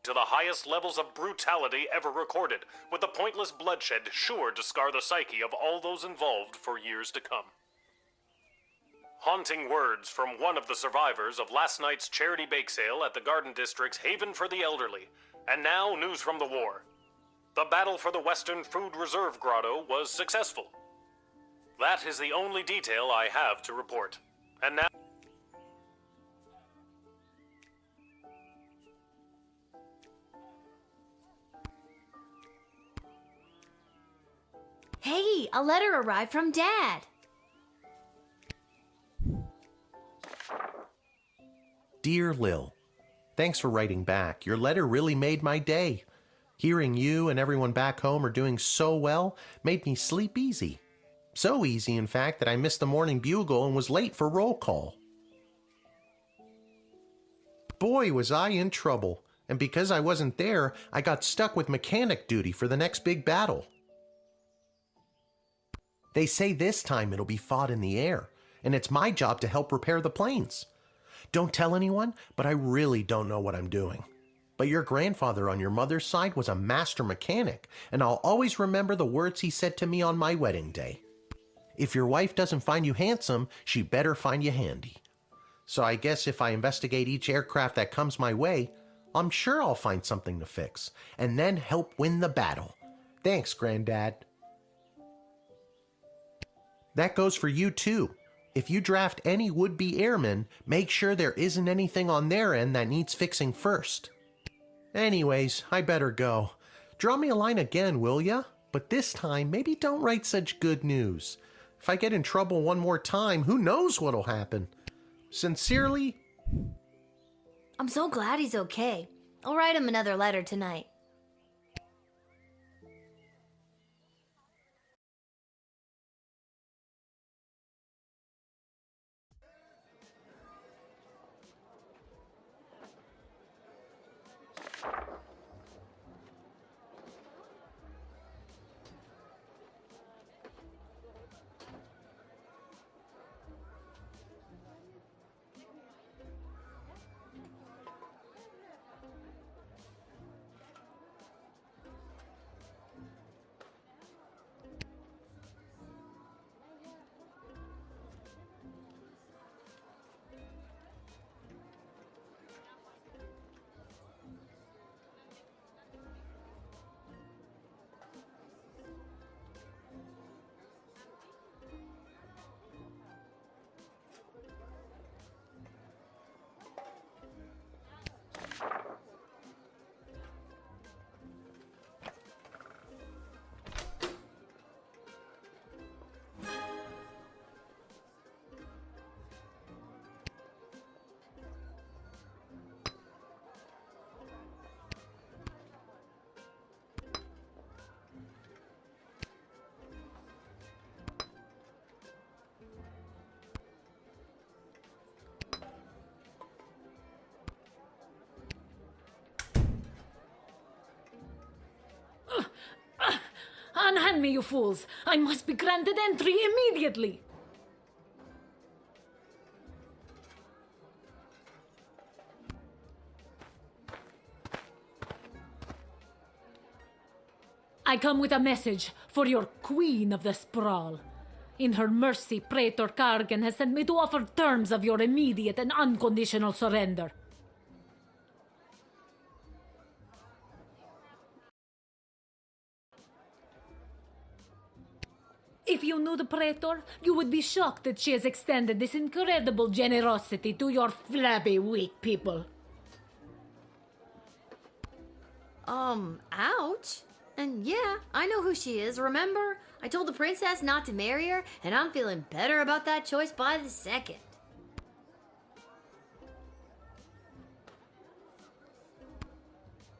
to the highest levels of brutality ever recorded, with the pointless bloodshed sure to scar the psyche of all those involved for years to come. Haunting words from one of the survivors of last night's charity bake sale at the Garden District's Haven for the Elderly. And now, news from the war. The battle for the Western Food Reserve Grotto was successful. That is the only detail I have to report. And now... Hey, a letter arrived from Dad. Dear Lil, thanks for writing back. Your letter really made my day. Hearing you and everyone back home are doing so well made me sleep easy. So easy, in fact, that I missed the morning bugle and was late for roll call. Boy, was I in trouble. And because I wasn't there, I got stuck with mechanic duty for the next big battle. They say this time it'll be fought in the air, and it's my job to help repair the planes. Don't tell anyone, but I really don't know what I'm doing. But your grandfather on your mother's side was a master mechanic, and I'll always remember the words he said to me on my wedding day. If your wife doesn't find you handsome, she better find you handy. So I guess if I investigate each aircraft that comes my way, I'm sure I'll find something to fix, and then help win the battle. Thanks, Granddad. That goes for you too. If you draft any would-be airmen, make sure there isn't anything on their end that needs fixing first. Anyways, I better go. Draw me a line again, will ya? But this time, maybe don't write such good news. If I get in trouble one more time, who knows what'll happen? Sincerely... I'm so glad he's okay. I'll write him another letter tonight. Unhand me, you fools! I must be granted entry immediately! I come with a message for your Queen of the Sprawl. In her mercy, Praetor Kargan has sent me to offer terms of your immediate and unconditional surrender. If you knew the Praetor, you would be shocked that she has extended this incredible generosity to your flabby, weak people. Ouch. And yeah, I know who she is, remember? I told the princess not to marry her, and I'm feeling better about that choice by the second.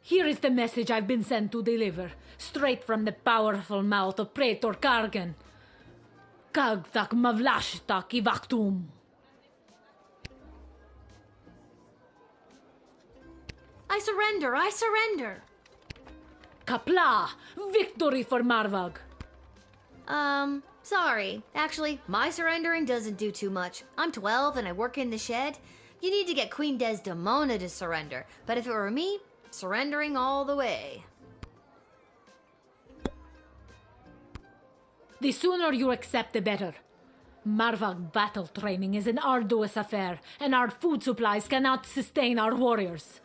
Here is the message I've been sent to deliver, straight from the powerful mouth of Praetor Kargan. Kagtak mavlashtak ivaktum. I surrender! Kapla! Victory for Marvag! Sorry. Actually, my surrendering doesn't do too much. I'm 12 and I work in the shed. You need to get Queen Desdemona to surrender. But if it were me, surrendering all the way. The sooner you accept, the better. Marvag battle training is an arduous affair, and our food supplies cannot sustain our warriors.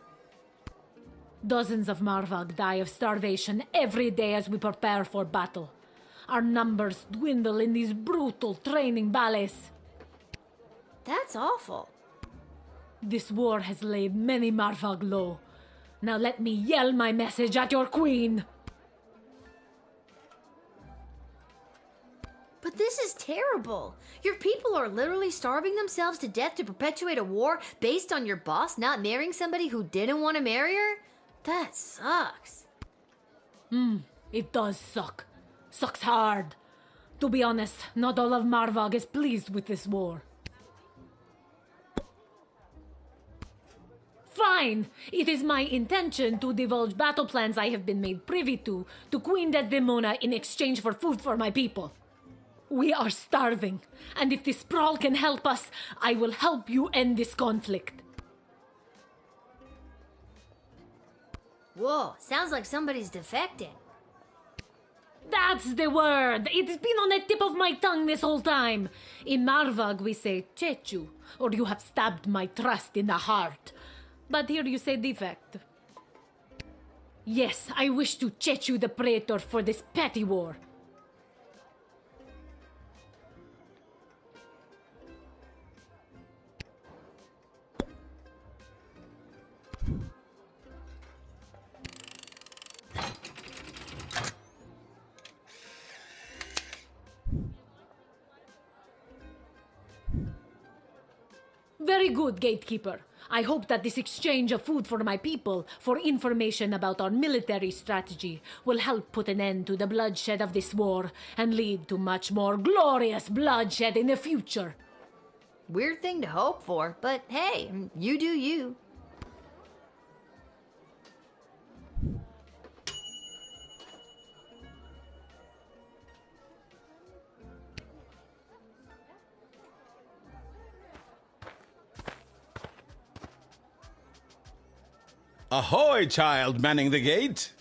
Dozens of Marvag die of starvation every day as we prepare for battle. Our numbers dwindle in these brutal training ballets. That's awful. This war has laid many Marvag low. Now let me yell my message at your queen. But this is terrible. Your people are literally starving themselves to death to perpetuate a war based on your boss not marrying somebody who didn't want to marry her? That sucks. It does suck. Sucks hard. To be honest, not all of Marvag is pleased with this war. Fine! It is my intention to divulge battle plans I have been made privy to Queen Desdemona in exchange for food for my people. We are starving, and if the Sprawl can help us, I will help you end this conflict. Whoa, sounds like somebody's defecting. That's the word! It's been on the tip of my tongue this whole time. In Marvag we say Chechu, or you have stabbed my trust in the heart. But here you say defect. Yes, I wish to Chechu the Praetor for this petty war. Very good, Gatekeeper. I hope that this exchange of food for my people, for information about our military strategy, will help put an end to the bloodshed of this war and lead to much more glorious bloodshed in the future. Weird thing to hope for, but hey, you do you. Ahoy, child manning the gate!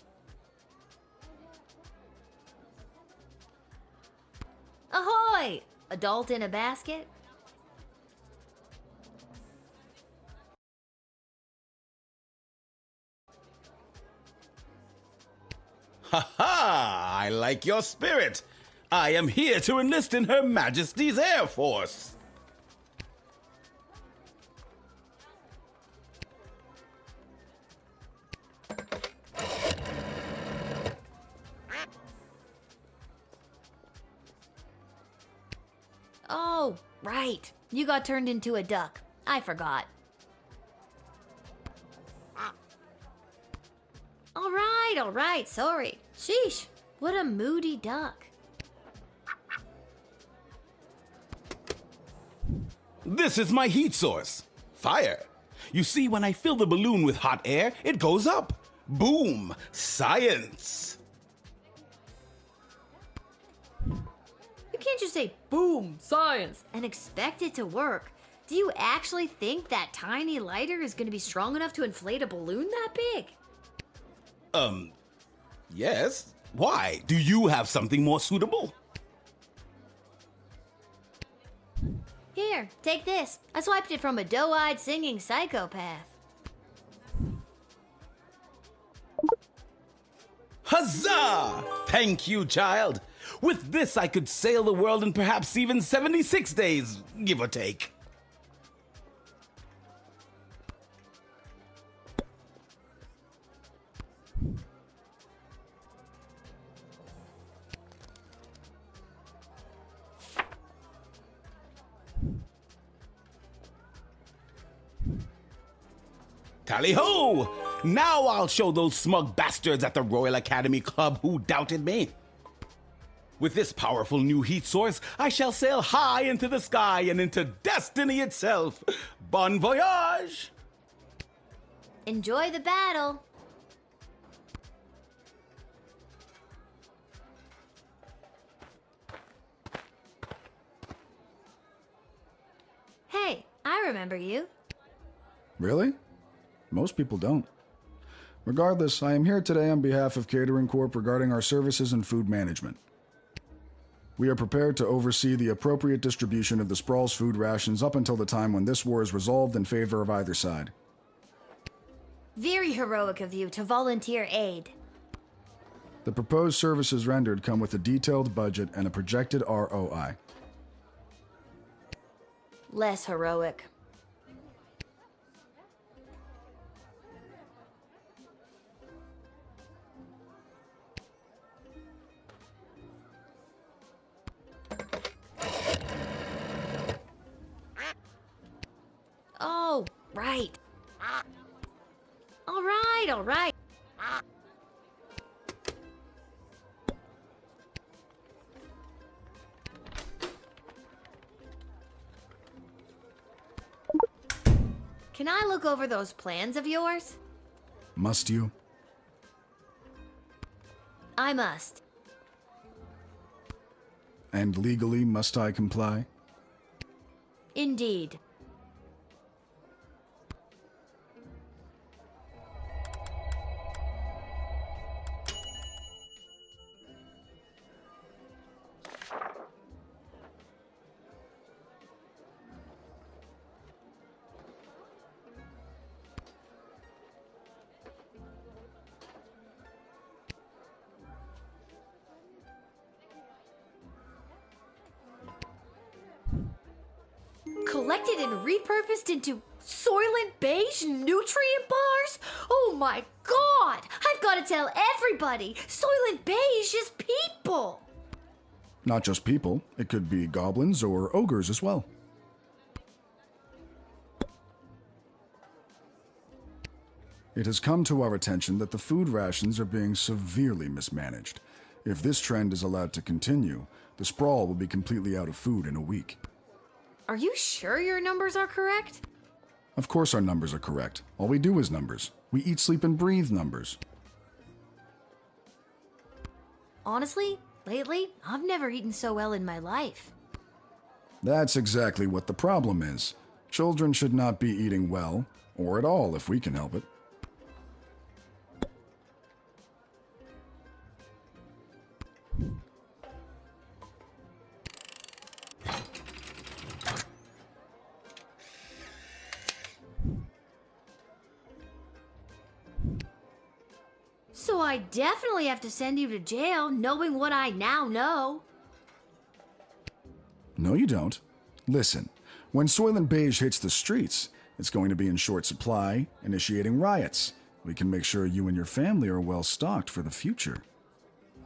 Ahoy! Adult in a basket? Ha ha! I like your spirit! I am here to enlist in Her Majesty's Air Force! Oh, right. You got turned into a duck. I forgot. All right, sorry. Sheesh, what a moody duck. This is my heat source. Fire. You see, when I fill the balloon with hot air, it goes up. Boom! Science! You can't just say, boom, science, and expect it to work. Do you actually think that tiny lighter is going to be strong enough to inflate a balloon that big? Yes. Why? Do you have something more suitable? Here, take this. I swiped it from a doe-eyed singing psychopath. Huzzah! Thank you, child. With this, I could sail the world in perhaps even 76 days, give or take. Tally-ho! Now I'll show those smug bastards at the Royal Academy Club who doubted me. With this powerful new heat source, I shall sail high into the sky and into destiny itself. Bon voyage! Enjoy the battle. Hey, I remember you. Really? Most people don't. Regardless, I am here today on behalf of Catering Corp regarding our services and food management. We are prepared to oversee the appropriate distribution of the Sprawl's food rations up until the time when this war is resolved in favor of either side. Very heroic of you to volunteer aid. The proposed services rendered come with a detailed budget and a projected ROI. Less heroic. Oh, right. All right. Can I look over those plans of yours? Must you? I must. And legally must I comply? Indeed. Collected and repurposed into Soylent Beige nutrient bars? Oh my god! I've got to tell everybody! Soylent Beige is people! Not just people, it could be goblins or ogres as well. It has come to our attention that the food rations are being severely mismanaged. If this trend is allowed to continue, the Sprawl will be completely out of food in a week. Are you sure your numbers are correct? Of course our numbers are correct. All we do is numbers. We eat, sleep, and breathe numbers. Honestly, lately, I've never eaten so well in my life. That's exactly what the problem is. Children should not be eating well, or at all if we can help it. So I definitely have to send you to jail, knowing what I now know. No, you don't. Listen, when Soylent Beige hits the streets, it's going to be in short supply, initiating riots. We can make sure you and your family are well stocked for the future.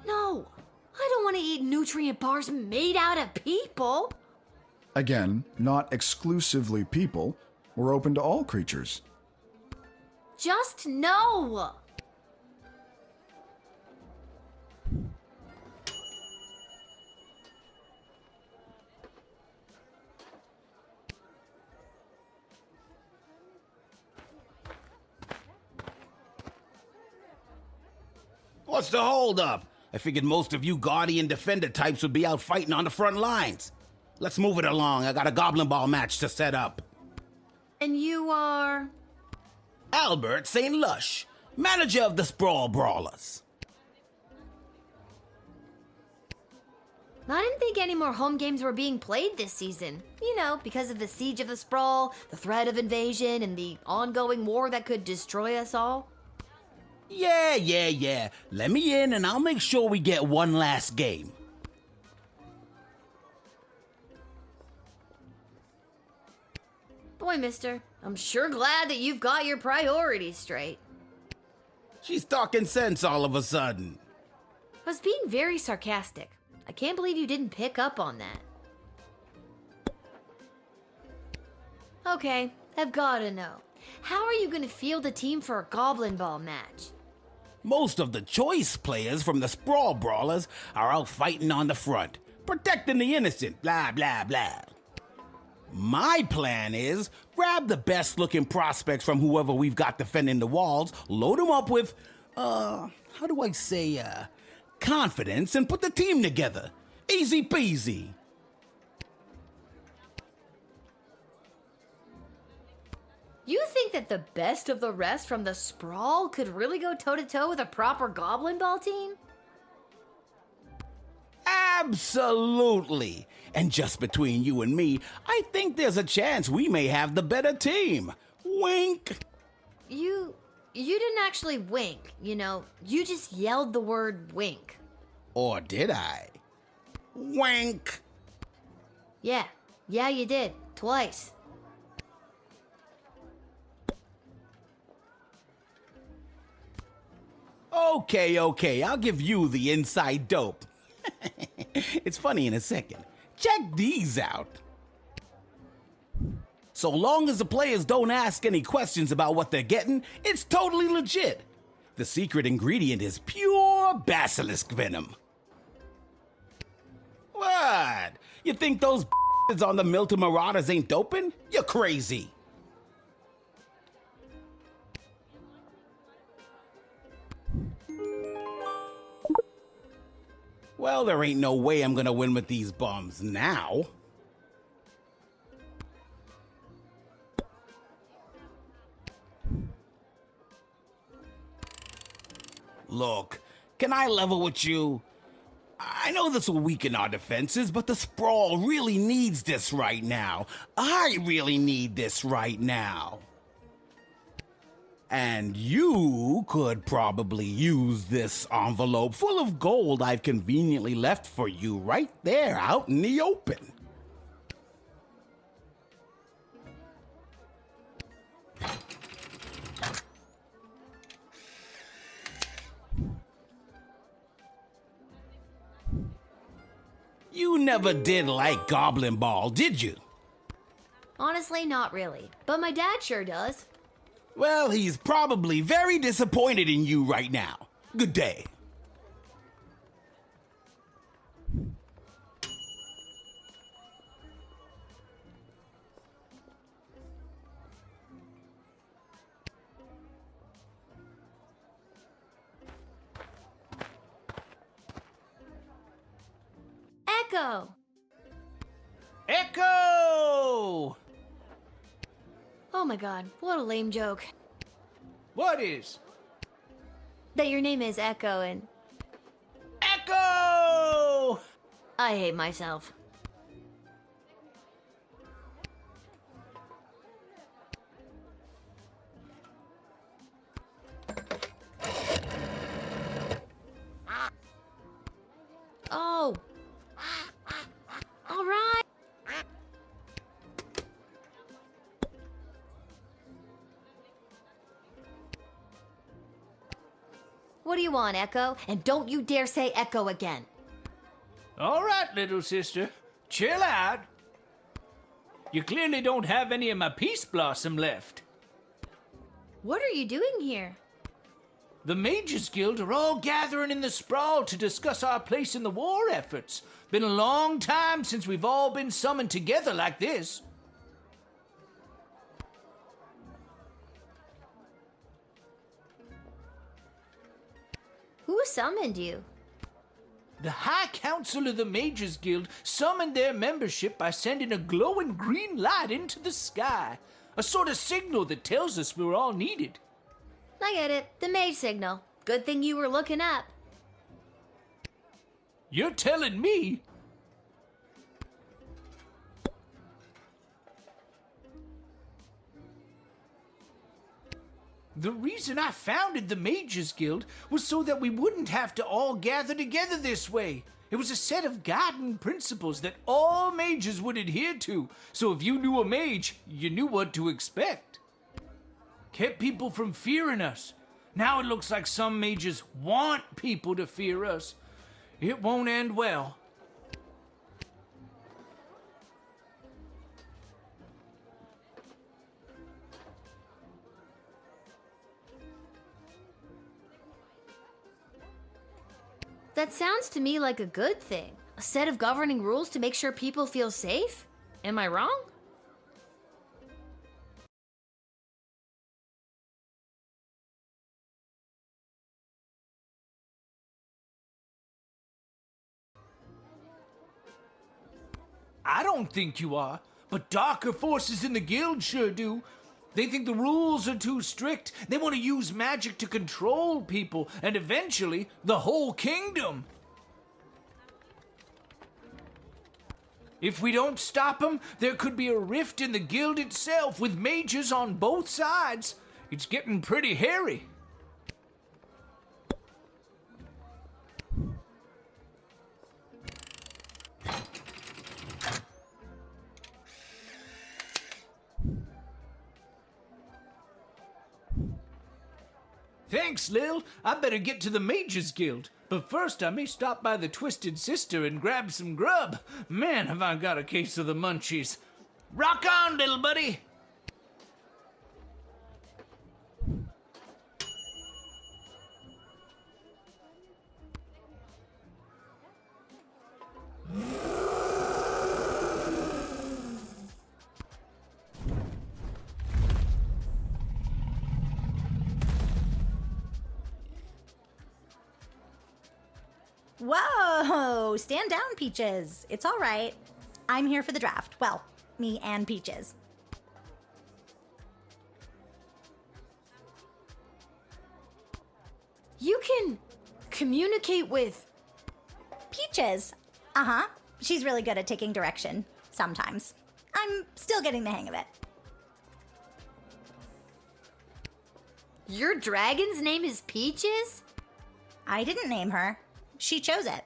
No, I don't want to eat nutrient bars made out of people. Again, not exclusively people. We're open to all creatures. Just no. What's the holdup? I figured most of you Guardian Defender types would be out fighting on the front lines. Let's move it along. I got a Goblin Ball match to set up. And you are? Albert St. Lush, manager of the Sprawl Brawlers. I didn't think any more home games were being played this season. You know, because of the siege of the Sprawl, the threat of invasion, and the ongoing war that could destroy us all. Yeah. Let me in and I'll make sure we get one last game. Boy, mister, I'm sure glad that you've got your priorities straight. She's talking sense all of a sudden. I was being very sarcastic. I can't believe you didn't pick up on that. Okay, I've gotta know. How are you gonna field a team for a Goblin Ball match? Most of the choice players from the Sprawl Brawlers are out fighting on the front, protecting the innocent, blah, blah, blah. My plan is grab the best looking prospects from whoever we've got defending the walls, load them up with, confidence, and put the team together. Easy peasy. You think that the best of the rest from the Sprawl could really go toe-to-toe with a proper Goblin Ball team? Absolutely. And just between you and me, I think there's a chance we may have the better team. Wink. You didn't actually wink, you know. You just yelled the word wink. Or did I? Wink. Yeah, you did. Twice. Okay, I'll give you the inside dope. It's funny in a second. Check these out. So long as the players don't ask any questions about what they're getting, it's totally legit. The secret ingredient is pure basilisk venom. What? You think those on the Milton Marauders ain't doping? You're crazy. Well, there ain't no way I'm gonna win with these bombs now. Look, can I level with you? I know this will weaken our defenses, but the Sprawl really needs this right now. I really need this right now. And you could probably use this envelope full of gold I've conveniently left for you right there out in the open. You never did like Goblin Ball, did you? Honestly, not really. But my dad sure does. Well, he's probably very disappointed in you right now. Good day. Echo! Echo! Oh my god, what a lame joke. What is? That your name is Echo and Echo! I hate myself. Oh. All right. What do you want, Echo? And don't you dare say Echo again. All right, little sister. Chill out. You clearly don't have any of my peace blossom left. What are you doing here? The Mages Guild are all gathering in the Sprawl to discuss our place in the war efforts. Been a long time since we've all been summoned together like this. Who summoned you? The High Council of the Mages Guild summoned their membership by sending a glowing green light into the sky. A sort of signal that tells us we're all needed. I get it. The mage signal. Good thing you were looking up. You're telling me? The reason I founded the Mages Guild was so that we wouldn't have to all gather together this way. It was a set of guiding principles that all mages would adhere to, so if you knew a mage, you knew what to expect. Kept people from fearing us. Now it looks like some mages want people to fear us. It won't end well. That sounds to me like a good thing. A set of governing rules to make sure people feel safe? Am I wrong? I don't think you are, but darker forces in the guild sure do. They think the rules are too strict. They want to use magic to control people, and eventually, the whole kingdom. If we don't stop them, there could be a rift in the guild itself with mages on both sides. It's getting pretty hairy. Thanks, Lil. I better get to the Mages Guild. But first, I may stop by the Twisted Sister and grab some grub. Man, have I got a case of the munchies. Rock on, little buddy! Whoa! Stand down, Peaches. It's all right. I'm here for the draft. Well, me and Peaches. You can communicate with... Peaches. Uh-huh. She's really good at taking direction. Sometimes. I'm still getting the hang of it. Your dragon's name is Peaches? I didn't name her. She chose it.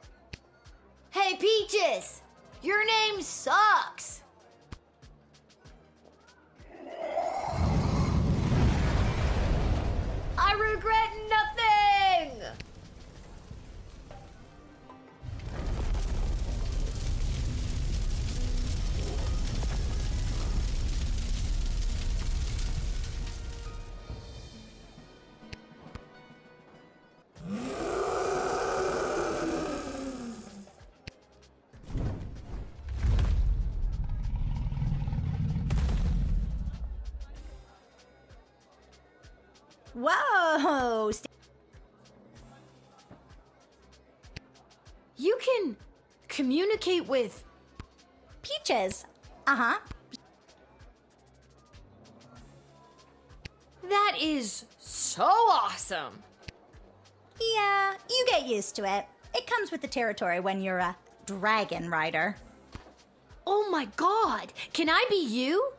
Hey, Peaches! Your name sucks! I regret nothing! Whoa! You can communicate with... Peaches. Uh-huh. That is so awesome! Yeah, you get used to it. It comes with the territory when you're a dragon rider. Oh my god! Can I be you?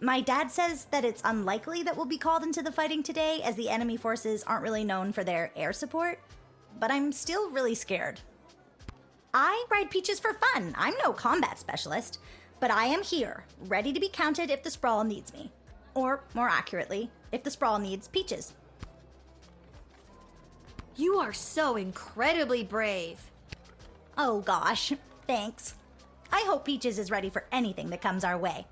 My dad says that it's unlikely that we'll be called into the fighting today, as the enemy forces aren't really known for their air support, but I'm still really scared. I ride Peaches for fun. I'm no combat specialist, but I am here, ready to be counted if the Sprawl needs me. Or, more accurately, if the Sprawl needs Peaches. You are so incredibly brave. Oh gosh, thanks. I hope Peaches is ready for anything that comes our way.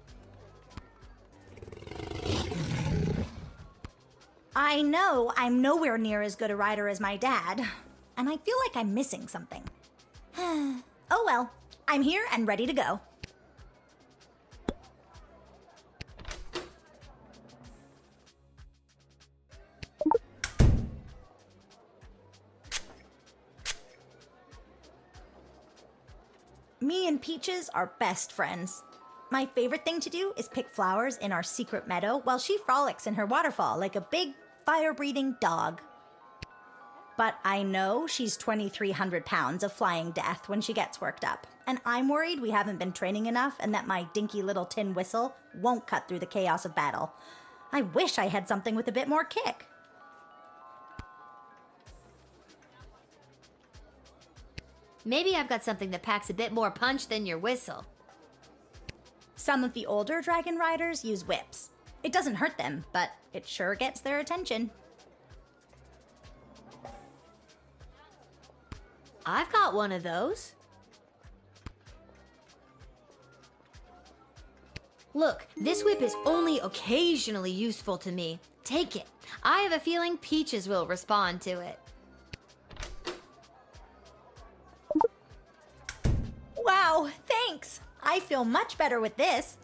I know I'm nowhere near as good a rider as my dad, and I feel like I'm missing something. Oh well, I'm here and ready to go. Me and Peaches are best friends. My favorite thing to do is pick flowers in our secret meadow while she frolics in her waterfall like a big, fire-breathing dog. But I know she's 2,300 pounds of flying death when she gets worked up, and I'm worried we haven't been training enough and that my dinky little tin whistle won't cut through the chaos of battle. I wish I had something with a bit more kick. Maybe I've got something that packs a bit more punch than your whistle. Some of the older dragon riders use whips. It doesn't hurt them, but it sure gets their attention. I've got one of those. Look, this whip is only occasionally useful to me. Take it. I have a feeling Peaches will respond to it. Wow, thanks! I feel much better with this.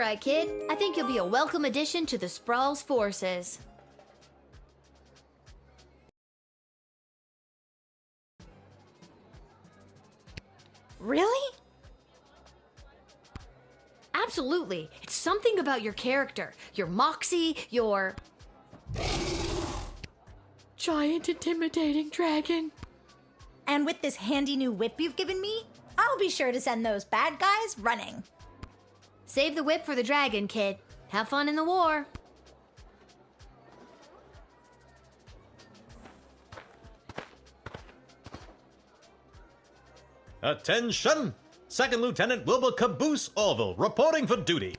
right, kid. I think you'll be a welcome addition to the Sprawls forces. Really? Absolutely. It's something about your character, your moxie, your giant intimidating dragon. And with this handy new whip you've given me, I'll be sure to send those bad guys running. Save the whip for the dragon, kid. Have fun in the war. Attention! Second Lieutenant Wilbur Caboose Orville, reporting for duty.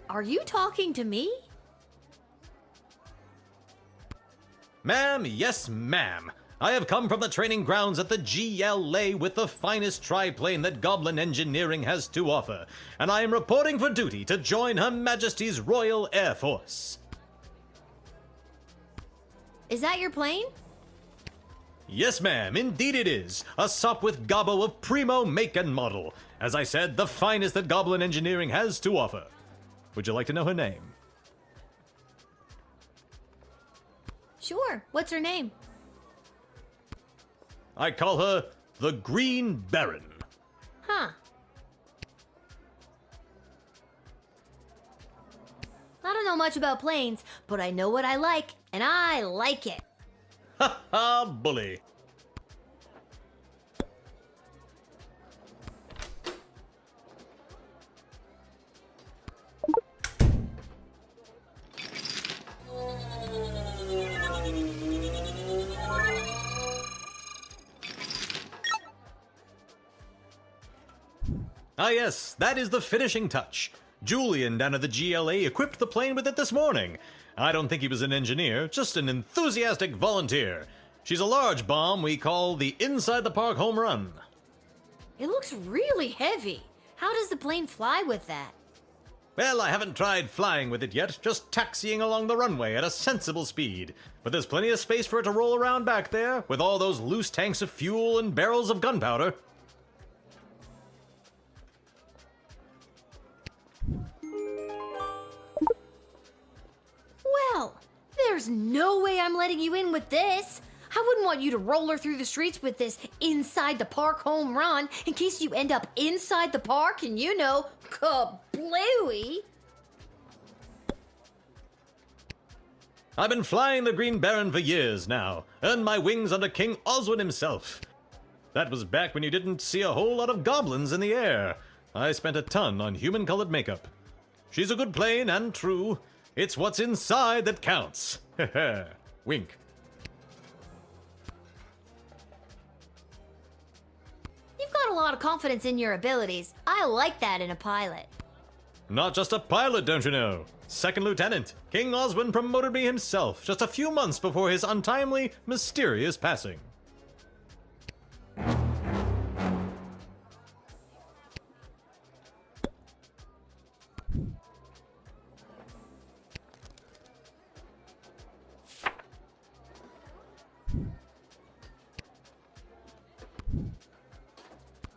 Are you talking to me? Ma'am, yes, ma'am. I have come from the training grounds at the GLA with the finest triplane that Goblin Engineering has to offer, and I am reporting for duty to join Her Majesty's Royal Air Force. Is that your plane? Yes, ma'am, indeed it is. A Sopwith Gobbo of primo make and model. As I said, the finest that Goblin Engineering has to offer. Would you like to know her name? Sure. What's her name? I call her the Green Baron. Huh. I don't know much about planes, but I know what I like, and I like it. Ha ha, bully. Ah yes, that is the finishing touch. Julian down at the GLA equipped the plane with it this morning. I don't think he was an engineer, just an enthusiastic volunteer. She's a large bomb we call the Inside the Park Home Run. It looks really heavy. How does the plane fly with that? Well, I haven't tried flying with it yet, just taxiing along the runway at a sensible speed. But there's plenty of space for it to roll around back there, with all those loose tanks of fuel and barrels of gunpowder. Well, there's no way I'm letting you in with this. I wouldn't want you to roll her through the streets with this inside the park home run in case you end up inside the park and kablooey. I've been flying the Green Baron for years now, earned my wings under King Oswin himself. That was back when you didn't see a whole lot of goblins in the air. I spent a ton on human-colored makeup. She's a good plane and true. It's what's inside that counts. Wink. You've got a lot of confidence in your abilities. I like that in a pilot. Not just a pilot, don't you know? Second Lieutenant. King Oswin promoted me himself just a few months before his untimely, mysterious passing.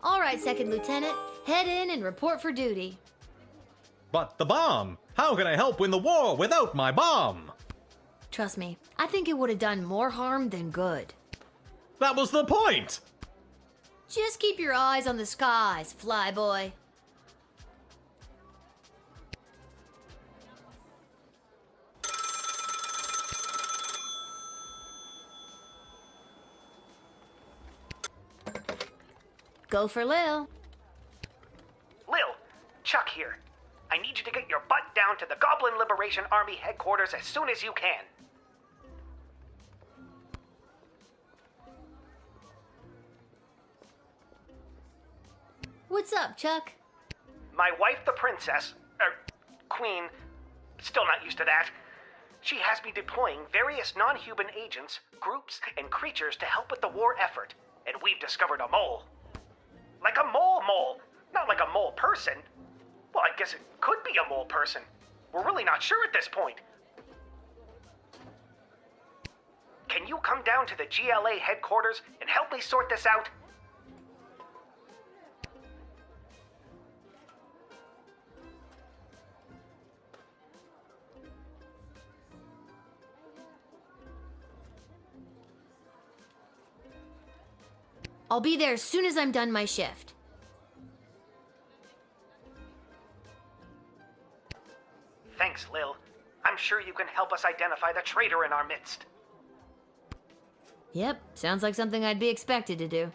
All right, Second Lieutenant. Head in and report for duty. But the bomb! How can I help win the war without my bomb? Trust me, I think it would have done more harm than good. That was the point! Just keep your eyes on the skies, flyboy. Go for Lil. Lil, Chuck here. I need you to get your butt down to the Goblin Liberation Army headquarters as soon as you can. What's up, Chuck? My wife, the princess, queen, still not used to that. She has me deploying various non-human agents, groups, and creatures to help with the war effort. And we've discovered a mole. Like a mole, not like a mole person. Well, I guess it could be a mole person. We're really not sure at this point. Can you come down to the GLA headquarters and help me sort this out? I'll be there as soon as I'm done my shift. Thanks, Lil. I'm sure you can help us identify the traitor in our midst. Yep, sounds like something I'd be expected to do.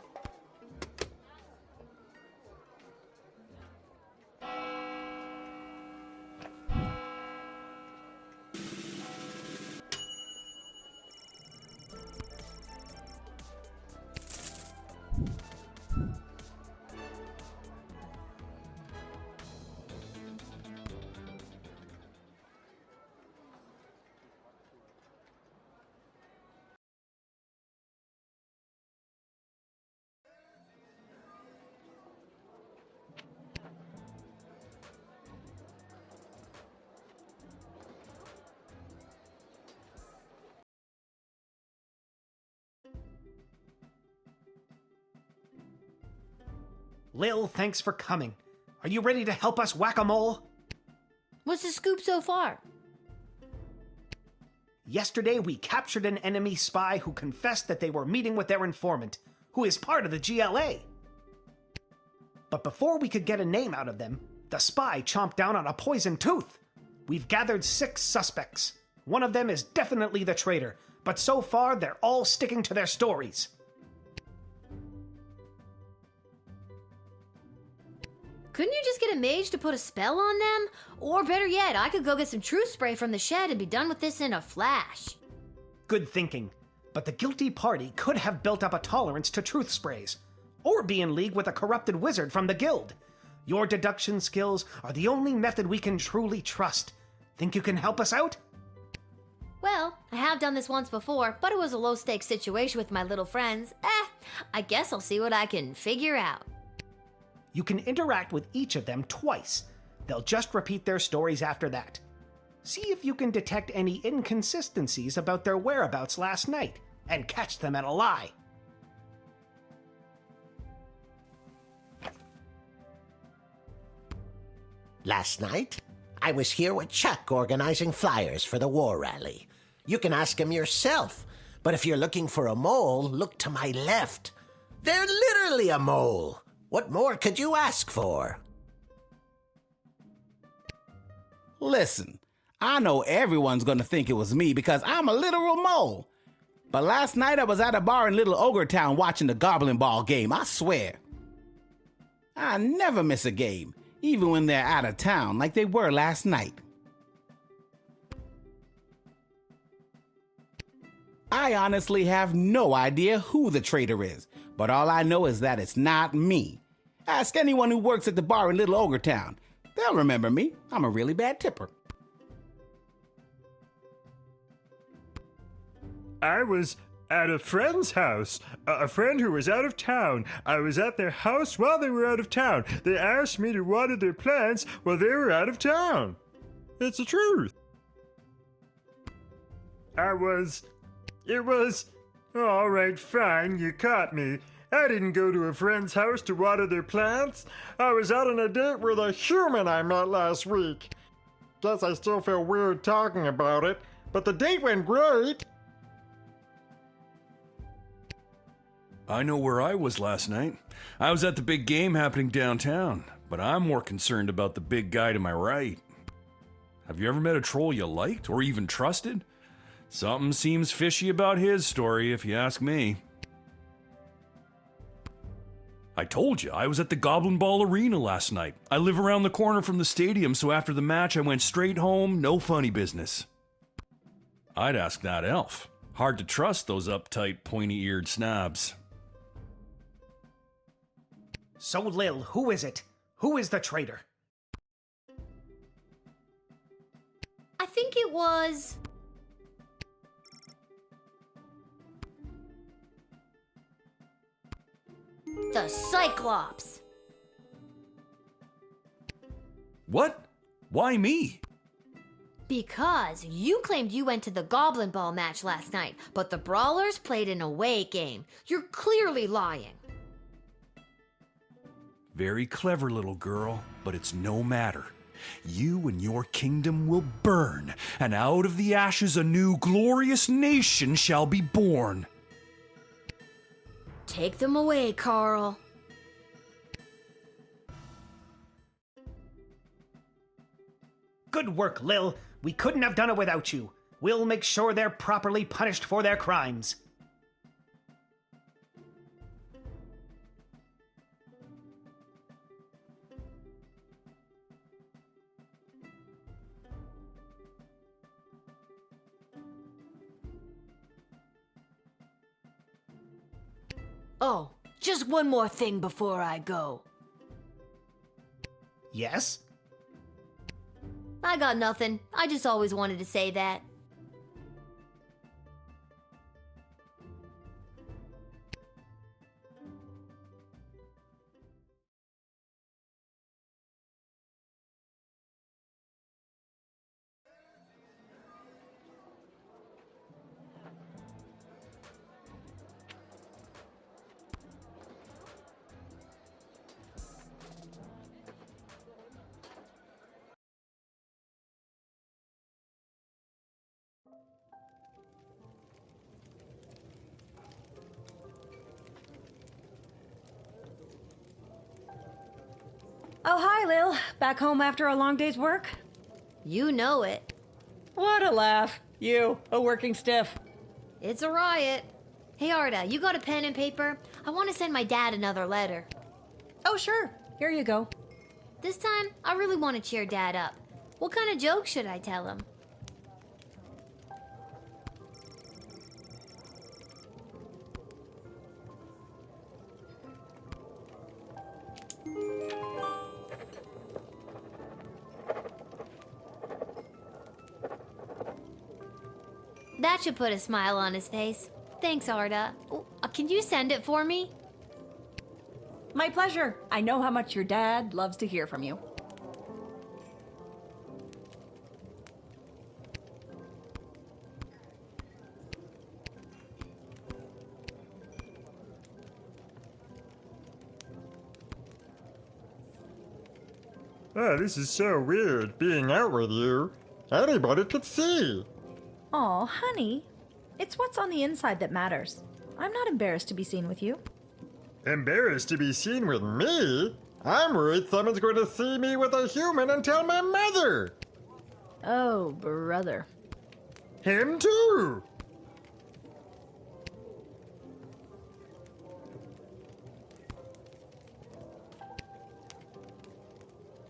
Lil, thanks for coming. Are you ready to help us whack-a-mole? What's the scoop so far? Yesterday, we captured an enemy spy who confessed that they were meeting with their informant, who is part of the GLA. But before we could get a name out of them, the spy chomped down on a poisoned tooth. We've gathered 6 suspects. One of them is definitely the traitor, but so far they're all sticking to their stories. Couldn't you just get a mage to put a spell on them? Or better yet, I could go get some truth spray from the shed and be done with this in a flash. Good thinking. But the guilty party could have built up a tolerance to truth sprays, or be in league with a corrupted wizard from the guild. Your deduction skills are the only method we can truly trust. Think you can help us out? Well, I have done this once before, but it was a low-stakes situation with my little friends. I guess I'll see what I can figure out. You can interact with each of them twice. They'll just repeat their stories after that. See if you can detect any inconsistencies about their whereabouts last night, and catch them at a lie. Last night, I was here with Chuck organizing flyers for the war rally. You can ask him yourself, but if you're looking for a mole, look to my left. They're literally a mole. What more could you ask for? Listen, I know everyone's gonna think it was me because I'm a literal mole. But last night I was at a bar in Little Ogre Town watching the Goblin Ball game, I swear. I never miss a game, even when they're out of town like they were last night. I honestly have no idea who the traitor is, but all I know is that it's not me. Ask anyone who works at the bar in Little Ogre Town. They'll remember me. I'm a really bad tipper. I was at a friend's house. A friend who was out of town. I was at their house while they were out of town. They asked me to water their plants while they were out of town. It's the truth. It was... All right, fine, you caught me. I didn't go to a friend's house to water their plants. I was out on a date with a human I met last week. Guess I still feel weird talking about it, but the date went great. I know where I was last night. I was at the big game happening downtown, but I'm more concerned about the big guy to my right. Have you ever met a troll you liked or even trusted? Something seems fishy about his story, if you ask me. I told you, I was at the Goblin Ball Arena last night. I live around the corner from the stadium, so after the match I went straight home, no funny business. I'd ask that elf. Hard to trust those uptight, pointy-eared snobs. So, Lil, who is it? Who is the traitor? I think it was... the Cyclops. What? Why me? Because you claimed you went to the Goblin Ball match last night, but the Brawlers played an away game. You're clearly lying. Very clever, little girl, but it's no matter. You and your kingdom will burn, and out of the ashes a new glorious nation shall be born. Take them away, Carl. Good work, Lil. We couldn't have done it without you. We'll make sure they're properly punished for their crimes. Oh, just one more thing before I go. Yes? I got nothing. I just always wanted to say that. Oh, hi, Lil. Back home after a long day's work? You know it. What a laugh. You, a working stiff. It's a riot. Hey, Arda, you got a pen and paper? I want to send my dad another letter. Oh, sure. Here you go. This time, I really want to cheer Dad up. What kind of joke should I tell him? That should put a smile on his face. Thanks, Arda. Can you send it for me? My pleasure. I know how much your dad loves to hear from you. Oh, this is so weird, being out with you. Anybody could see. Aw, honey. It's what's on the inside that matters. I'm not embarrassed to be seen with you. Embarrassed to be seen with me? I'm worried someone's going to see me with a human and tell my mother. Oh, brother. Him too.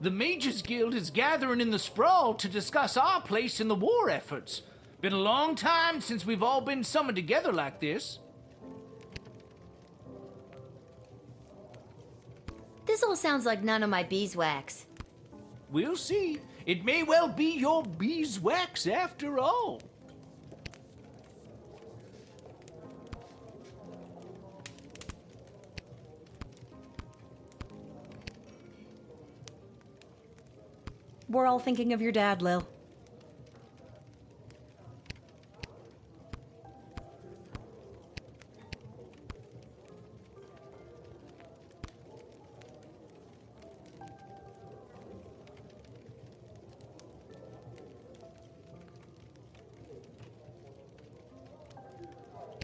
The Mages Guild is gathering in the sprawl to discuss our place in the war efforts. Been a long time since we've all been summoned together like this. This all sounds like none of my beeswax. We'll see. It may well be your beeswax after all. We're all thinking of your dad, Lil.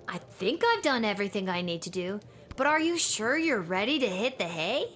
I think I've done everything I need to do, but are you sure you're ready to hit the hay?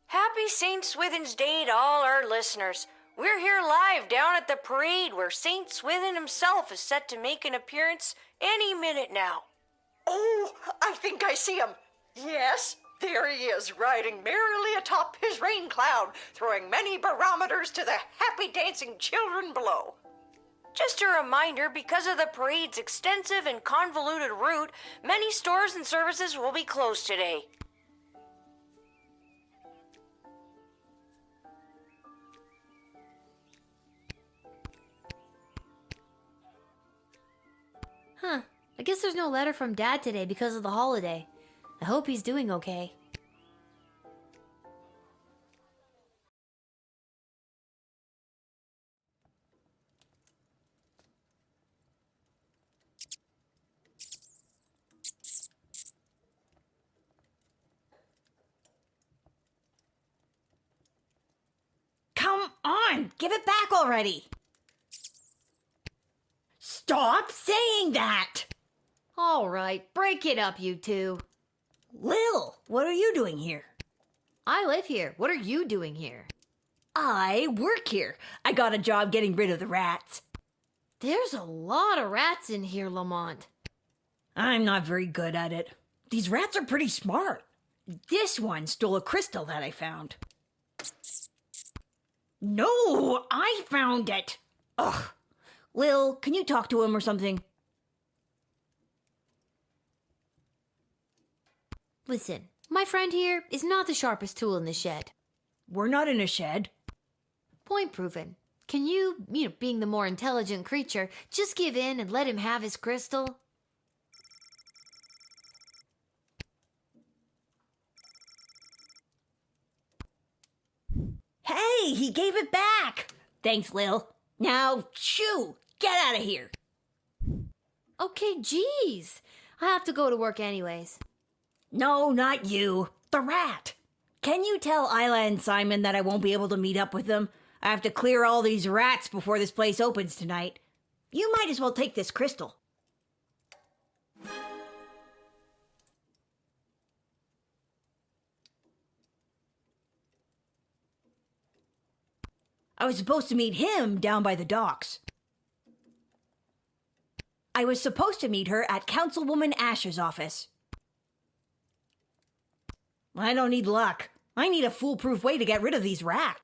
Happy St. Swithin's Day to all our listeners. We're here live down at the parade where St. Swithin himself is set to make an appearance any minute now. Oh, I think I see him. Yes, there he is, riding merrily atop his rain cloud, throwing many barometers to the happy dancing children below. Just a reminder, because of the parade's extensive and convoluted route, many stores and services will be closed today. Huh. I guess there's no letter from Dad today because of the holiday. I hope he's doing okay. Come on, give it back already. Stop saying that! All right, break it up, you two. Lil, what are you doing here? I live here. What are you doing here? I work here. I got a job getting rid of the rats. There's a lot of rats in here, Lamont. I'm not very good at it. These rats are pretty smart. This one stole a crystal that I found. No, I found it. Ugh. Lil, can you talk to him or something? Listen, my friend here is not the sharpest tool in the shed. We're not in a shed. Point proven. Can you, being the more intelligent creature, just give in and let him have his crystal? Hey, he gave it back. Thanks, Lil. Now, shoo, get out of here. Okay, geez. I have to go to work anyways. No, not you. The rat. Can you tell Isla and Simon that I won't be able to meet up with them? I have to clear all these rats before this place opens tonight. You might as well take this crystal. I was supposed to meet him down by the docks. I was supposed to meet her at Councilwoman Asher's office. I don't need luck. I need a foolproof way to get rid of these rats.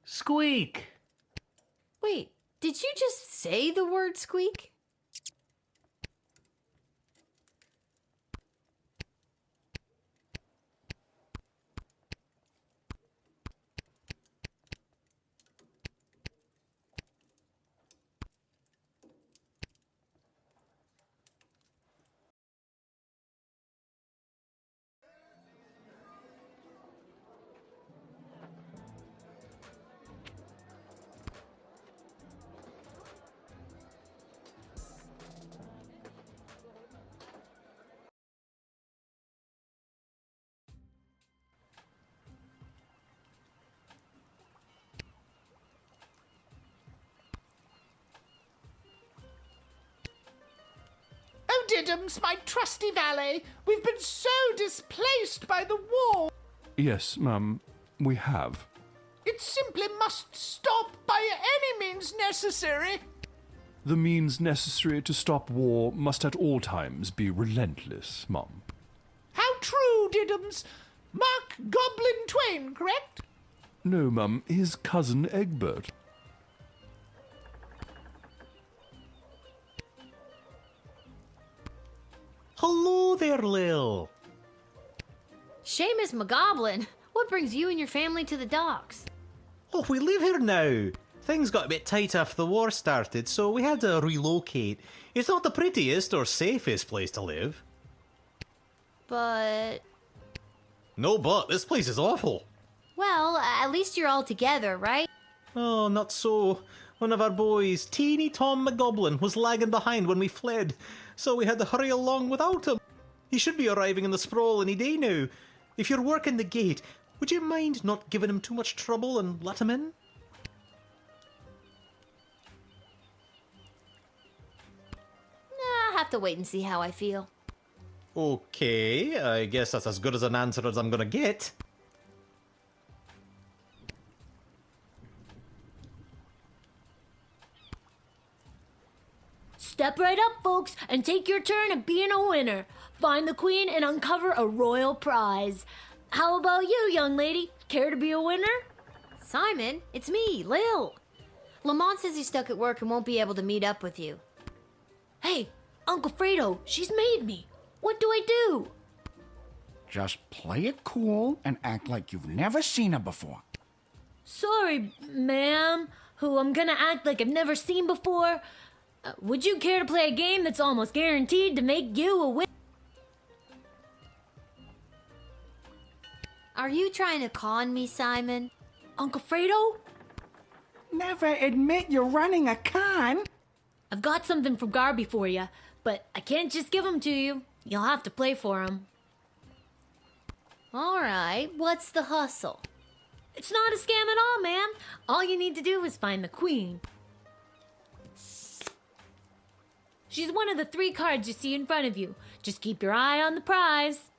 Squeak! Wait, did you just say the word squeak? Diddums, my trusty valet. We've been so displaced by the war. Yes, Mum, we have. It simply must stop by any means necessary. The means necessary to stop war must at all times be relentless, Mum. How true, Diddums. Mark Goblin Twain, correct? No, Mum, his cousin Egbert. Hello there, Lil. Seamus McGoblin, what brings you and your family to the docks? Oh, we live here now. Things got a bit tight after the war started, so we had to relocate. It's not the prettiest or safest place to live. But... No, but this place is awful. well, at least you're all together, right? Oh, not so. One of our boys, Teeny Tom McGoblin, was lagging behind when we fled, so we had to hurry along without him. He should be arriving in the sprawl any day now. If you're working the gate, would you mind not giving him too much trouble and let him in? I'll have to wait and see how I feel. Okay, I guess that's as good as an answer as I'm gonna get. Step right up, folks, and take your turn at being a winner. Find the queen and uncover a royal prize. How about you, young lady? Care to be a winner? Simon, it's me, Lil. Lamont says he's stuck at work and won't be able to meet up with you. Hey, Uncle Fredo, she's made me. What do I do? Just play it cool and act like you've never seen her before. Sorry, ma'am, who I'm gonna act like I've never seen before. Would you care to play a game that's almost guaranteed to make you a winner? Are you trying to con me, Simon? Uncle Fredo? Never admit you're running a con. I've got something from Garby for you, but I can't just give them to you. You'll have to play for them. All right, what's the hustle? It's not a scam at all, ma'am. All you need to do is find the queen. She's one of the 3 cards you see in front of you. Just keep your eye on the prize.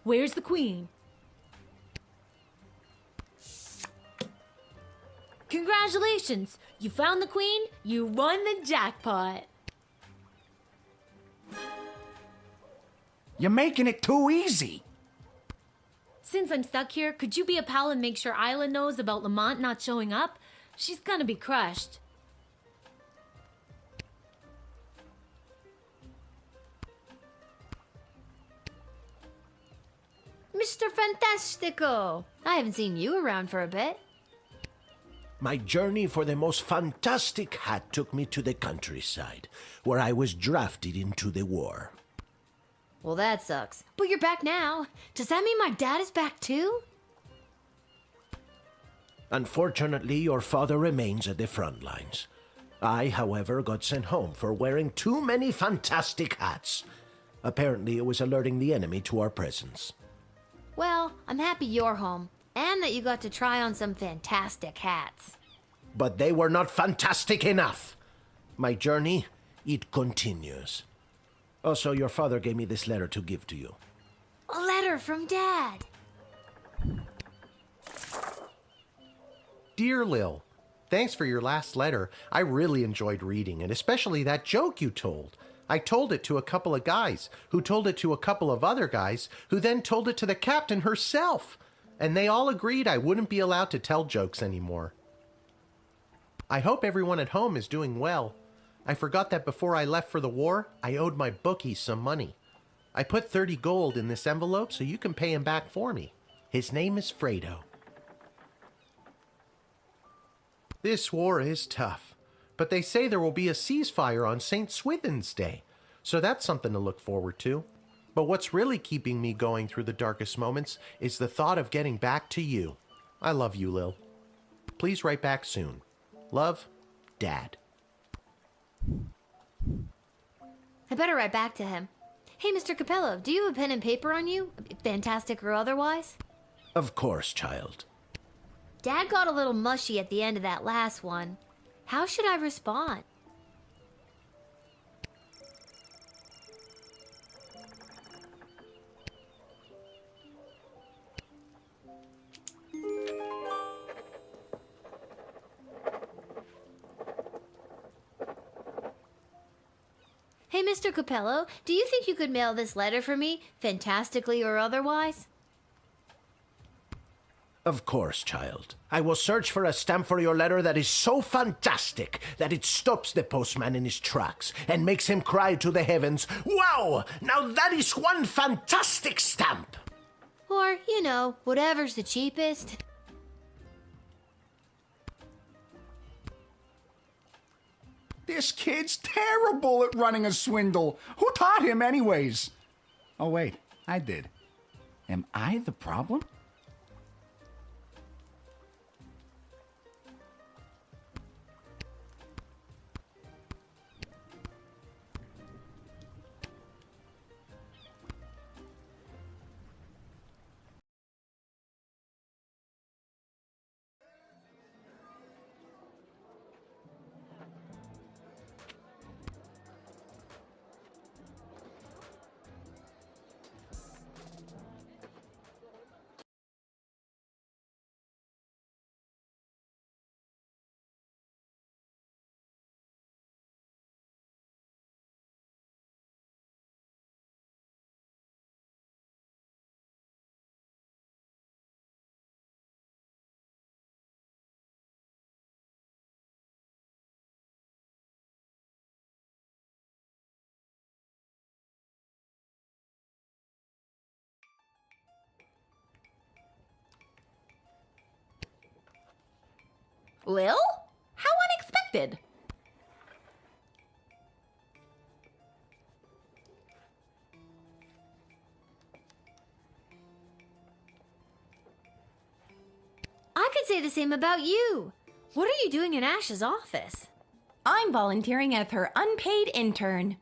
Where's the queen? Congratulations! You found the queen, you won the jackpot. You're making it too easy. Since I'm stuck here, could you be a pal and make sure Isla knows about Lamont not showing up? She's gonna be crushed. Mr. Fantastico! I haven't seen you around for a bit. My journey for the most fantastic hat took me to the countryside, where I was drafted into the war. Well, that sucks. But you're back now. Does that mean my dad is back too? Unfortunately, your father remains at the front lines. I, however, got sent home for wearing too many fantastic hats. Apparently, it was alerting the enemy to our presence. Well, I'm happy you're home, and that you got to try on some fantastic hats. But they were not fantastic enough. My journey, it continues. Also, your father gave me this letter to give to you. A letter from Dad. Dear Lil, thanks for your last letter. I really enjoyed reading it, especially that joke you told. I told it to a couple of guys, who told it to a couple of other guys, who then told it to the captain herself. And they all agreed I wouldn't be allowed to tell jokes anymore. I hope everyone at home is doing well. I forgot that before I left for the war, I owed my bookies some money. I put 30 gold in this envelope so you can pay him back for me. His name is Fredo. This war is tough, but they say there will be a ceasefire on St. Swithin's Day, so that's something to look forward to. But what's really keeping me going through the darkest moments is the thought of getting back to you. I love you, Lil. Please write back soon. Love, Dad. I better write back to him. Hey, Mr. Capello, do you have a pen and paper on you? Fantastic or otherwise? Of course, child. Dad got a little mushy at the end of that last one. How should I respond? Hey, Mr. Capello, do you think you could mail this letter for me, fantastically or otherwise? Of course, child. I will search for a stamp for your letter that is so fantastic that it stops the postman in his tracks and makes him cry to the heavens, "Wow! Now that is one fantastic stamp!" Or, you know, whatever's the cheapest. This kid's terrible at running a swindle. Who taught him, anyways? Oh, wait, I did. Am I the problem? Lil? How unexpected! I could say the same about you. What are you doing in Ash's office? I'm volunteering as her unpaid intern.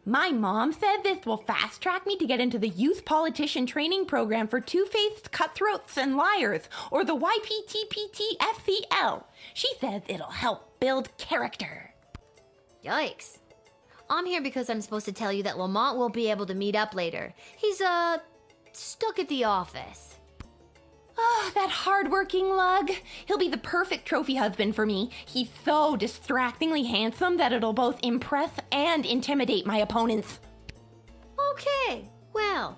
My mom said this will fast track me to get into the Youth Politician Training Program for Two-Faced Cutthroats and Liars, or the YPTPTFCL. She says it'll help build character. Yikes. I'm here because I'm supposed to tell you that Lamont won't be able to meet up later. He's, stuck at the office. Oh, that hard-working lug. He'll be the perfect trophy husband for me. He's so distractingly handsome that it'll both impress and intimidate my opponents. Okay, well,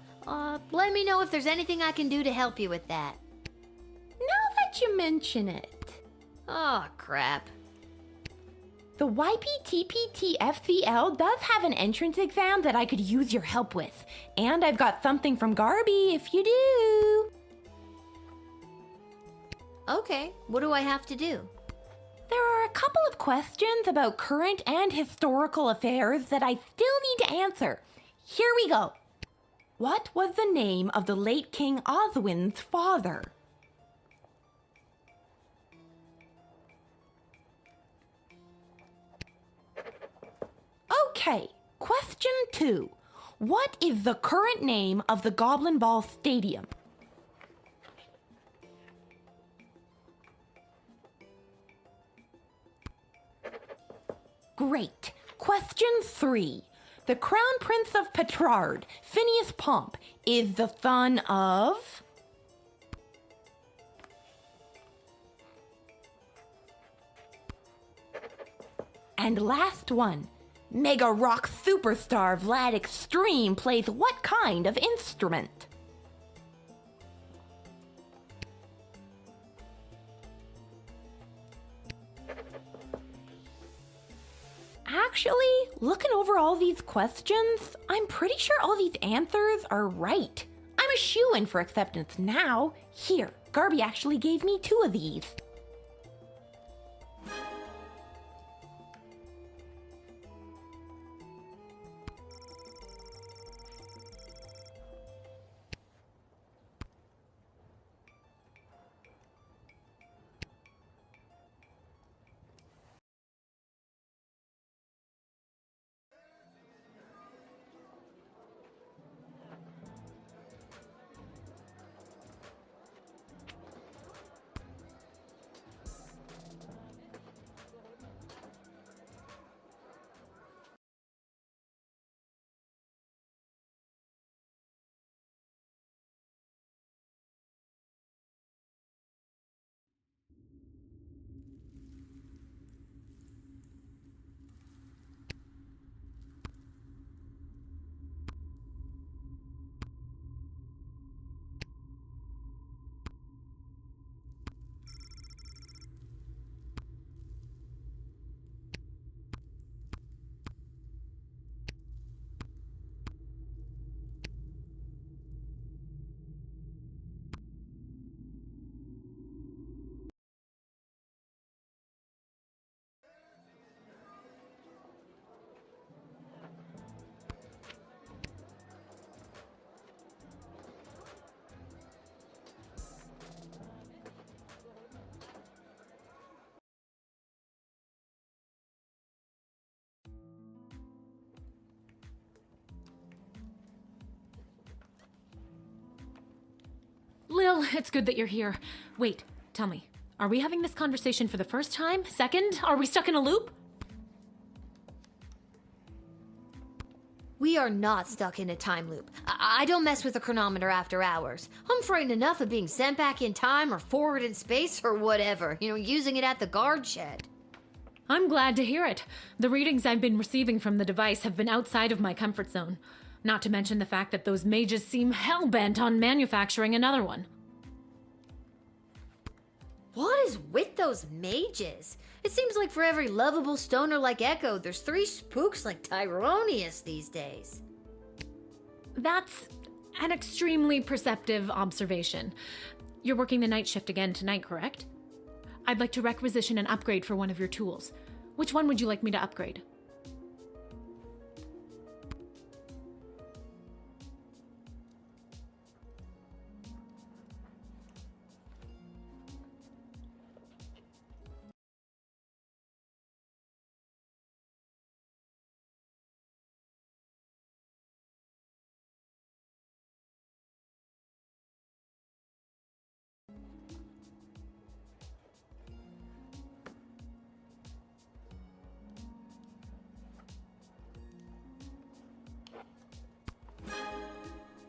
let me know if there's anything I can do to help you with that. Now that you mention it. Oh, crap. The YPTPTFCL does have an entrance exam that I could use your help with. And I've got something from Garby if you do. Okay, what do I have to do? There are a couple of questions about current and historical affairs that I still need to answer. Here we go. What was the name of the late King Oswin's father? Okay, question 2. What is the current name of the Goblin Ball Stadium? Great. Question 3. The Crown Prince of Petrard, Phineas Pomp, is the son of... And last one. Mega rock superstar Vlad Extreme plays what kind of instrument? Actually, looking over all these questions, I'm pretty sure all these answers are right. I'm a shoo-in for acceptance now. Here, Garby actually gave me 2 of these. Well, it's good that you're here. Wait, tell me, are we having this conversation for the first time? Second? Are we stuck in a loop? We are not stuck in a time loop. I don't mess with the chronometer after hours. I'm frightened enough of being sent back in time or forward in space or whatever, using it at the guard shed. I'm glad to hear it. The readings I've been receiving from the device have been outside of my comfort zone. Not to mention the fact that those mages seem hell-bent on manufacturing another one. What is with those mages? It seems like for every lovable stoner like Echo, there's 3 spooks like Tyronius these days. That's an extremely perceptive observation. You're working the night shift again tonight, correct? I'd like to requisition an upgrade for one of your tools. Which one would you like me to upgrade?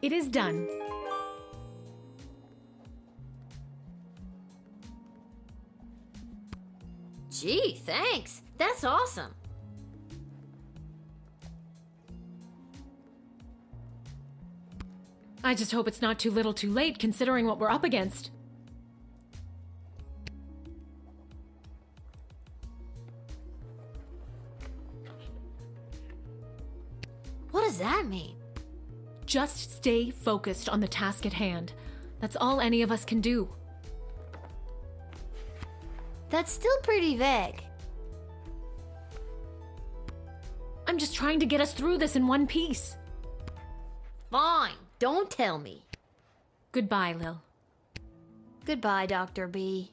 It is done. Gee, thanks. That's awesome. I just hope it's not too little too late considering what we're up against. What does that mean? Just stay focused on the task at hand. That's all any of us can do. That's still pretty vague. I'm just trying to get us through this in one piece. Fine, don't tell me. Goodbye, Lil. Goodbye, Dr. B.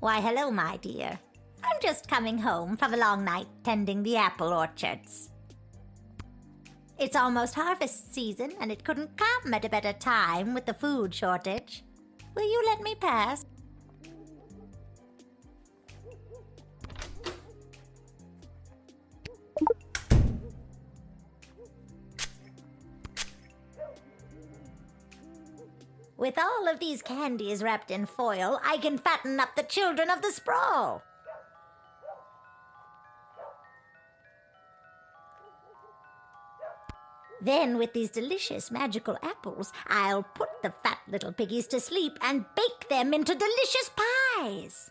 Why, hello, my dear. I'm just coming home from a long night tending the apple orchards. It's almost harvest season, and it couldn't come at a better time with the food shortage. Will you let me pass? With all of these candies wrapped in foil, I can fatten up the children of the sprawl. Then, with these delicious magical apples, I'll put the fat little piggies to sleep and bake them into delicious pies.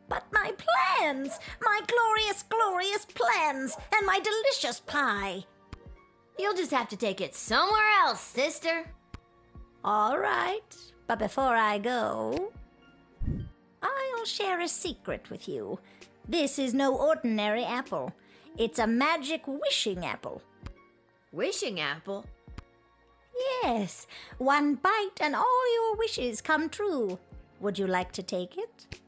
But my plans! My glorious, glorious plans! And my delicious pie! You'll just have to take it somewhere else, sister. All right, but before I go, I'll share a secret with you. This is no ordinary apple. It's a magic wishing apple. Wishing apple? Yes, one bite and all your wishes come true. Would you like to take it?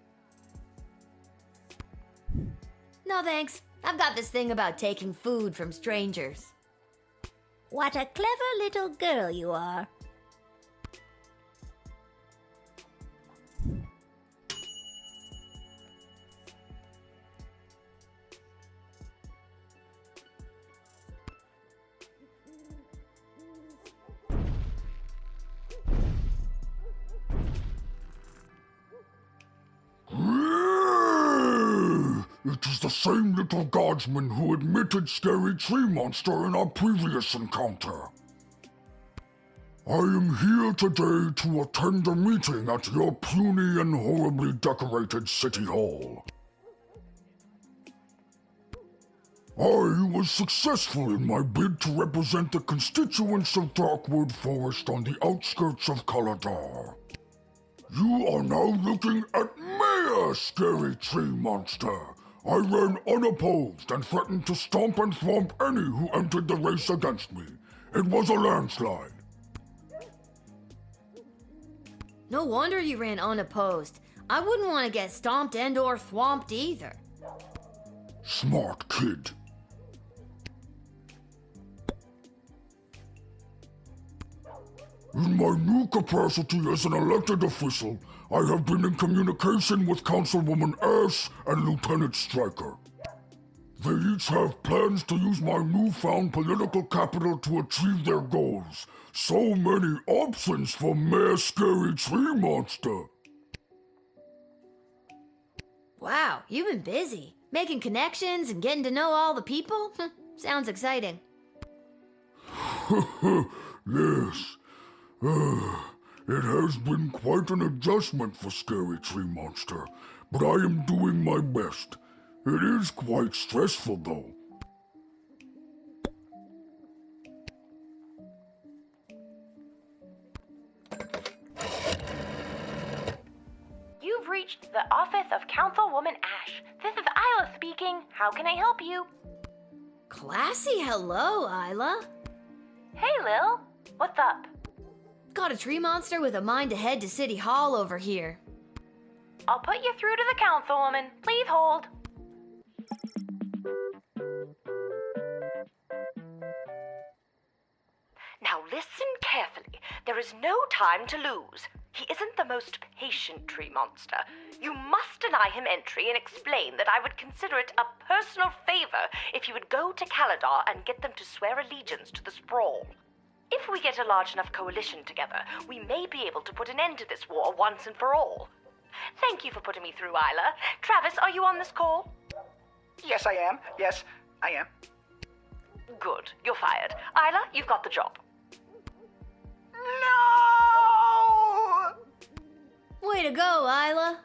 No thanks. I've got this thing about taking food from strangers. What a clever little girl you are. It is the same Little Guardsman who admitted Scary Tree Monster in our previous encounter. I am here today to attend a meeting at your puny and horribly decorated City Hall. I was successful in my bid to represent the constituents of Darkwood Forest on the outskirts of Kaladar. You are now looking at Mayor Scary Tree Monster. I ran unopposed and threatened to stomp and thwomp any who entered the race against me. It was a landslide. No wonder you ran unopposed. I wouldn't want to get stomped and or thwomped either. Smart kid. In my new capacity as an elected official, I have been in communication with Councilwoman Ash and Lieutenant Stryker. They each have plans to use my newfound political capital to achieve their goals. So many options for Mayor Scary Tree Monster. Wow, you've been busy. Making connections and getting to know all the people? Sounds exciting. Yes. It has been quite an adjustment for Scary Tree Monster, but I am doing my best. It is quite stressful, though. You've reached the office of Councilwoman Ash. This is Isla speaking. How can I help you? Classy hello, Isla. Hey, Lil. What's up? Got a tree monster with a mind to head to City Hall over here. I'll put you through to the councilwoman. Please hold. Now listen carefully. There is no time to lose. He isn't the most patient tree monster. You must deny him entry and explain that I would consider it a personal favor if you would go to Kaladar and get them to swear allegiance to the Sprawl. If we get a large enough coalition together, we may be able to put an end to this war once and for all. Thank you for putting me through, Isla. Travis, are you on this call? Yes, I am. Yes, I am. Good. You're fired. Isla, you've got the job. No! Way to go, Isla.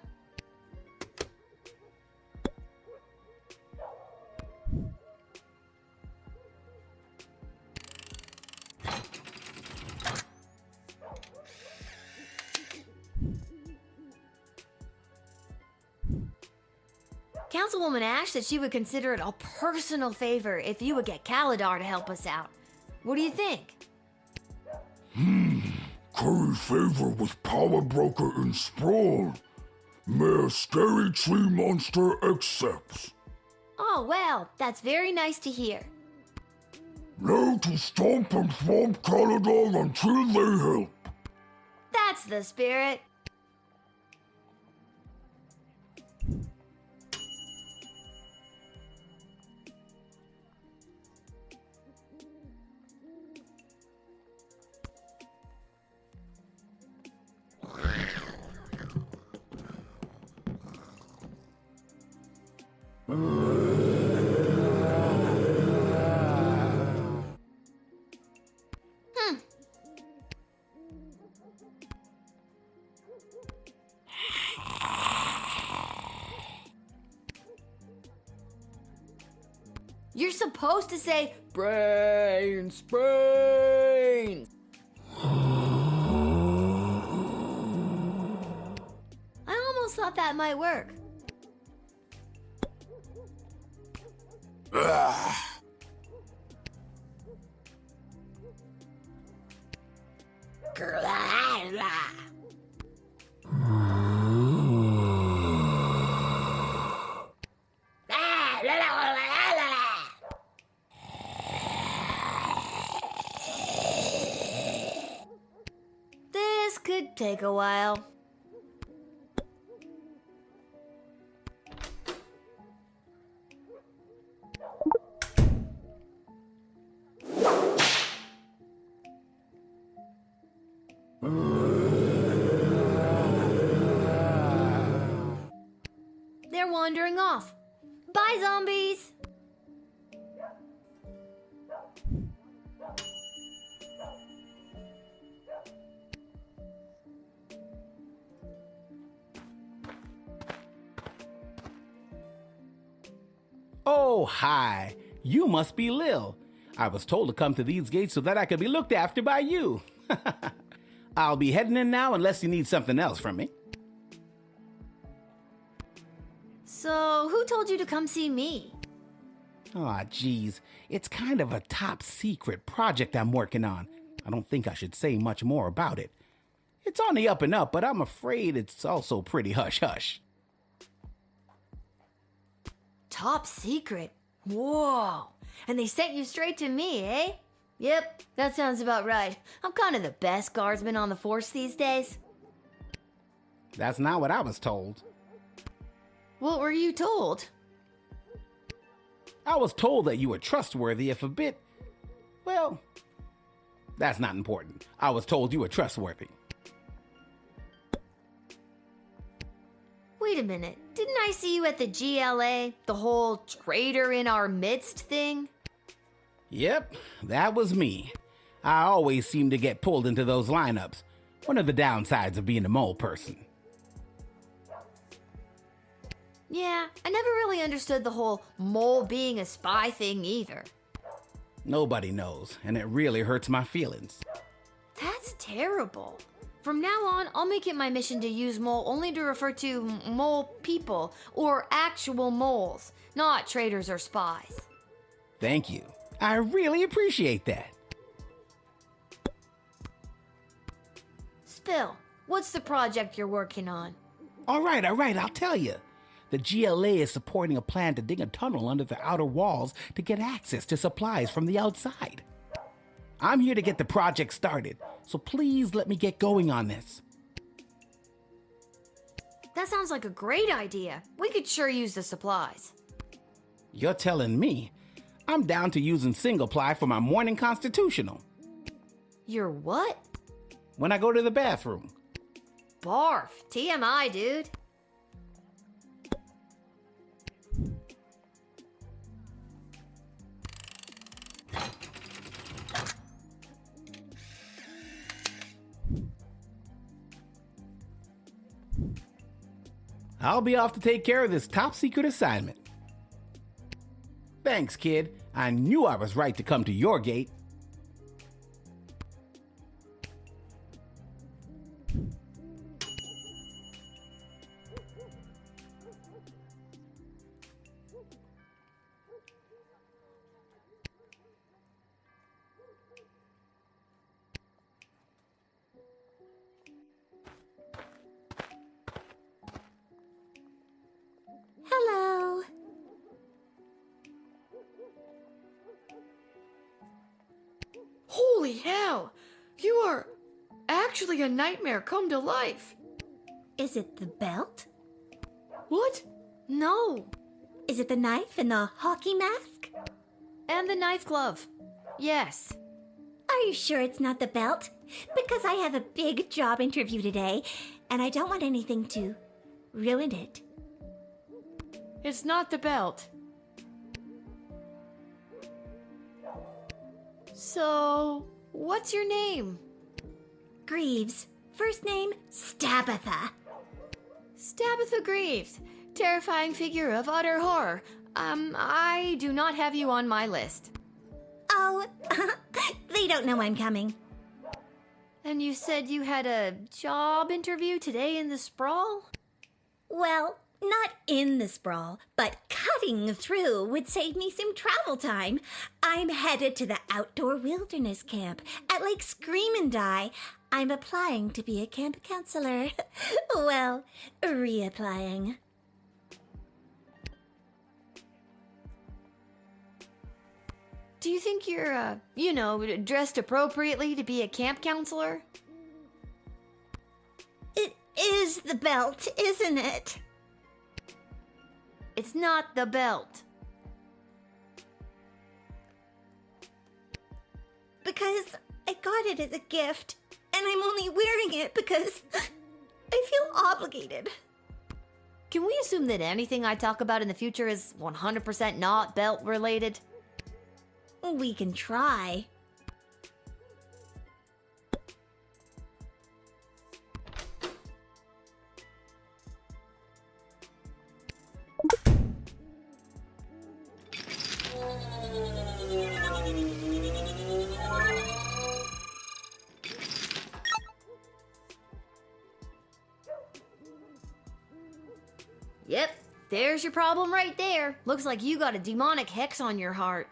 Councilwoman Ash said she would consider it a personal favor if you would get Kalidar to help us out. What do you think? Curry favor with Power Broker in Sprawl. Mayor Scary Tree Monster accepts. Oh, well, that's very nice to hear. Now to stomp and thwomp Kalidar until they help. That's the spirit. You're supposed to say, brains, brains. I almost thought that might work. This could take a while. They're wandering off. Bye, zombies! Oh, hi. You must be Lil. I was told to come to these gates so that I could be looked after by you. I'll be heading in now unless you need something else from me. So, who told you to come see me? Aw, geez. It's kind of a top secret project I'm working on. I don't think I should say much more about it. It's on the up and up, but I'm afraid it's also pretty hush-hush. Top secret? Whoa. And they sent you straight to me, eh? Yep, that sounds about right. I'm kind of the best guardsman on the force these days. That's not what I was told. What were you told? I was told that you were trustworthy if a bit... Well, that's not important. I was told you were trustworthy. Wait a minute. Didn't I see you at the GLA? The whole traitor in our midst thing? Yep, that was me. I always seem to get pulled into those lineups. One of the downsides of being a mole person. Yeah, I never really understood the whole mole being a spy thing either. Nobody knows, and it really hurts my feelings. That's terrible. From now on, I'll make it my mission to use mole only to refer to mole people, or actual moles, not traitors or spies. Thank you. I really appreciate that. Spill, what's the project you're working on? All right, I'll tell you. The GLA is supporting a plan to dig a tunnel under the outer walls to get access to supplies from the outside. I'm here to get the project started, so please let me get going on this. That sounds like a great idea. We could sure use the supplies. You're telling me? I'm down to using single ply for my morning constitutional. You're what? When I go to the bathroom. Barf. TMI, dude. I'll be off to take care of this top secret assignment. Thanks, kid. I knew I was right to come to your gate. Hello. Holy hell! You are actually a nightmare come to life. Is it the belt? What? No. Is it the knife and the hockey mask? And the knife glove. Yes. Are you sure it's not the belt? Because I have a big job interview today, and I don't want anything to ruin it. It's not the belt. So, what's your name? Greaves. First name, Stabatha. Stabatha Greaves. Terrifying figure of utter horror. I do not have you on my list. Oh, they don't know I'm coming. And you said you had a job interview today in the sprawl? Well, not in the sprawl, but cutting through would save me some travel time. I'm headed to the outdoor wilderness camp at Lake Scream and Die. I'm applying to be a camp counselor. Well, reapplying. Do you think you're, dressed appropriately to be a camp counselor? It is the belt, isn't it? It's not the belt. Because I got it as a gift, and I'm only wearing it because I feel obligated. Can we assume that anything I talk about in the future is 100% not belt related? We can try. Yep, there's your problem right there. Looks like you got a demonic hex on your heart.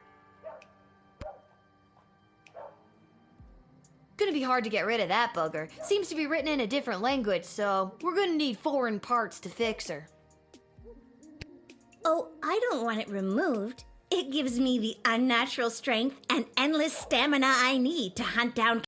Gonna be hard to get rid of that bugger. Seems to be written in a different language, so we're gonna need foreign parts to fix her. Oh, I don't want it removed. It gives me the unnatural strength and endless stamina I need to hunt down